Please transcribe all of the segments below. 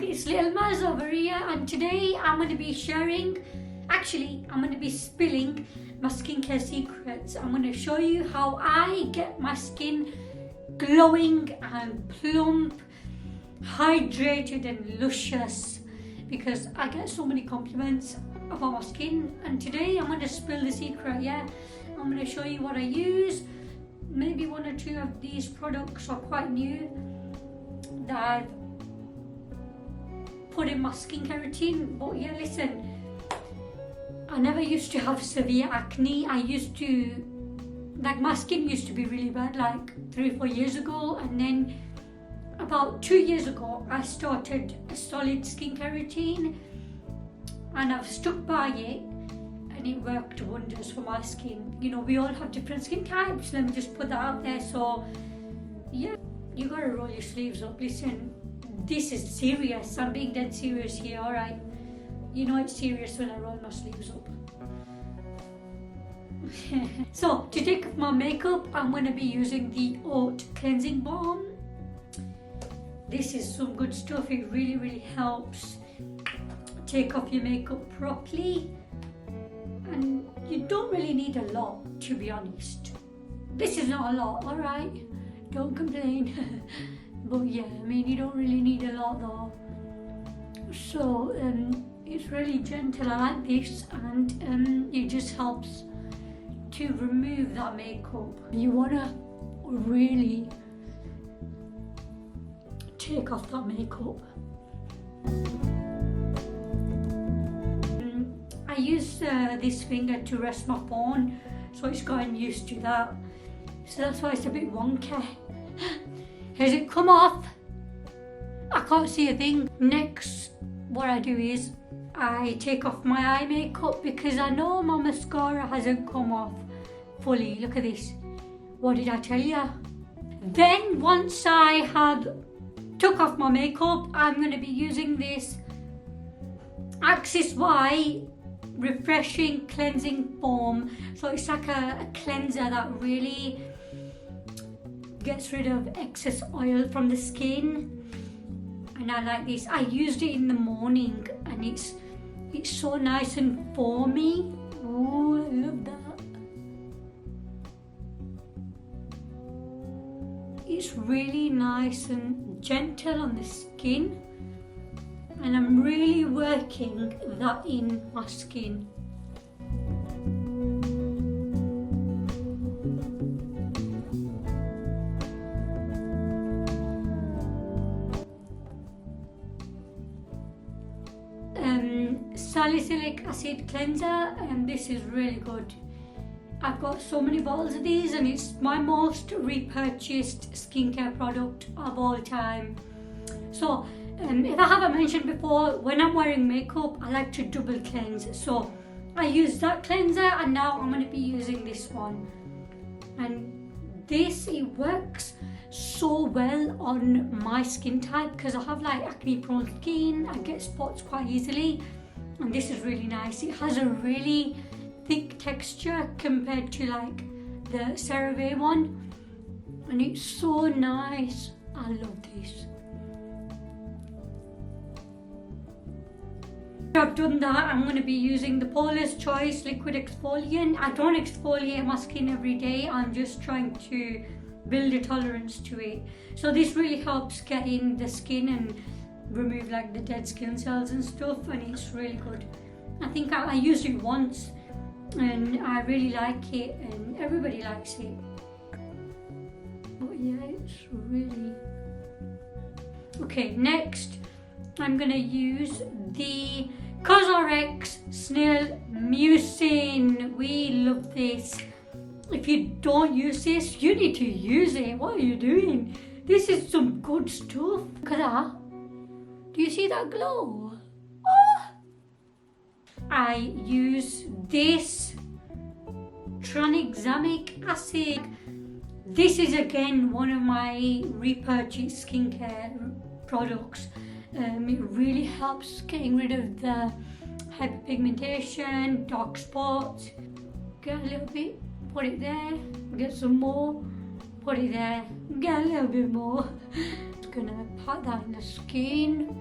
vlog, it's Little Maz over here, and today I'm going to be sharing, I'm going to be spilling my skincare secrets. I'm going to show you how I get my skin glowing and plump, hydrated and luscious, because I get so many compliments about my skin, and today I'm going to spill the secret. I'm going to show you what I use. Maybe one or two of these products are quite new that I've put in my skincare routine. But yeah, listen, I never used to have severe acne. My skin used to be really bad like 3 or 4 years ago, and then about 2 years ago I started a solid skincare routine, and I've stuck by it, and it worked wonders for my skin. You know, we all have different skin types, let me just put that out there. So yeah, you gotta roll your sleeves up. Listen, this is serious, I'm being dead serious here, alright? You know it's serious when I roll my sleeves up. So to take off my makeup, I'm going to be using the Oat Cleansing Balm. This is some good stuff. It really helps take off your makeup properly, and you don't really need a lot, to be honest. This is not a lot, alright? Don't complain. But yeah, I mean, you don't really need a lot though. So it's really gentle. I like this, and it just helps to remove that makeup. You wanna really take off that makeup. I use this finger to rest my phone, so it's gotten used to that. So that's why it's a bit wonky. Has it come off? I can't see a thing. Next, what I do is I take off my eye makeup, because I know my mascara hasn't come off fully. Look at this. What did I tell you? Then once I have took off my makeup, I'm going to be using this Axis Y Refreshing Cleansing Foam. So it's like a cleanser that really gets rid of excess oil from the skin, and I like this. I used it in the morning, and it's so nice and foamy. Oh, I love that. It's really nice and gentle on the skin, and I'm really working that in my skin. Salicylic acid cleanser, and this is really good. I've got so many bottles of these, and it's my most repurchased skincare product of all time. So if I haven't mentioned before, when I'm wearing makeup, I like to double cleanse. So I use that cleanser, and now I'm going to be using this one. And this, it works so well on my skin type, because I have like acne prone skin. I get spots quite easily, and this is really nice. It has a really thick texture compared to like the CeraVe one, and it's so nice. I love this. I've done that. I'm going to be using the Paula's Choice Liquid Exfoliant. I don't exfoliate my skin every day. I'm just trying to build a tolerance to it. So this really helps get in the skin and remove like the dead skin cells and stuff, and it's really good. I think I used it once, and I really like it, and everybody likes it. But yeah, it's really... Okay, next I'm gonna use the CosRx Snail Mucin. We love this. If you don't use this, you need to use it. What are you doing? This is some good stuff. Look at that. Do you see that glow? Oh! I use this tranexamic acid. This is again one of my repurchased skincare products. It really helps getting rid of the hyperpigmentation, dark spots. Get a little bit, put it there, get some more, put it there, get a little bit more. Just gonna pat that in the skin.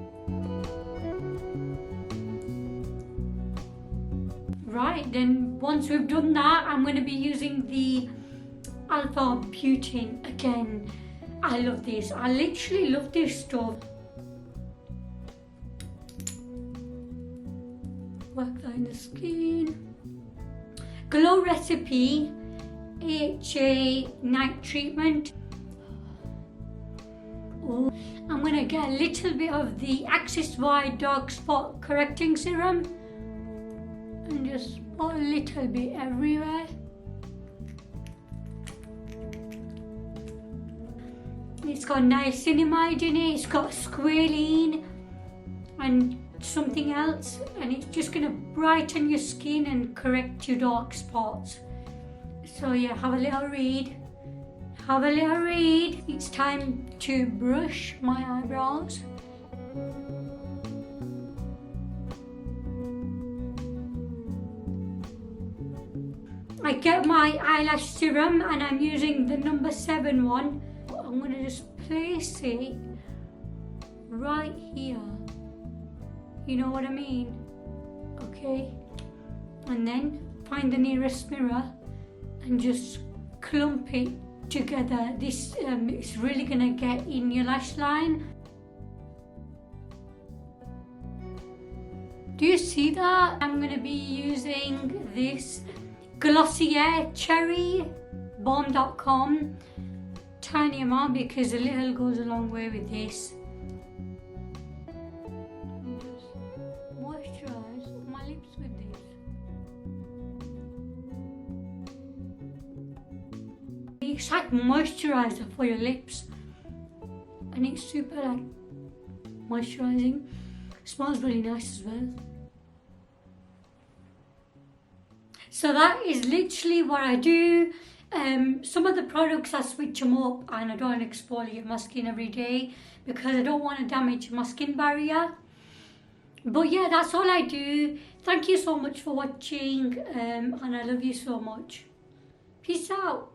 Right, then once we've done that, I'm going to be using the alpha butane again. I love this. I literally love this stuff. Work that in the skin. Glow Recipe HA Night Treatment. Oh, I'm going to get a little bit of the Axis Wide Dark Spot Correcting Serum and just put a little bit everywhere. It's got niacinamide in it, it's got squalene and something else, and it's just going to brighten your skin and correct your dark spots. So yeah, have a little read. Have a little read. It's time to brush my eyebrows. I get my eyelash serum and I'm using the number 7 one. I'm going to just place it right here. You know what I mean? Okay. And then find the nearest mirror and just clump it together. This is really going to get in your lash line. Do you see that? I'm going to be using this Glossier Cherry Balm.com tiny amount because a little goes a long way with this. Just moisturize my lips with this. It's like moisturizer for your lips, and it's super like moisturizing. Smells really nice as well. So that is literally what I do. Some of the products I switch them up and I don't exfoliate my skin every day because I don't want to damage my skin barrier. But yeah, that's all I do. Thank you so much for watching and I love you so much. Peace out.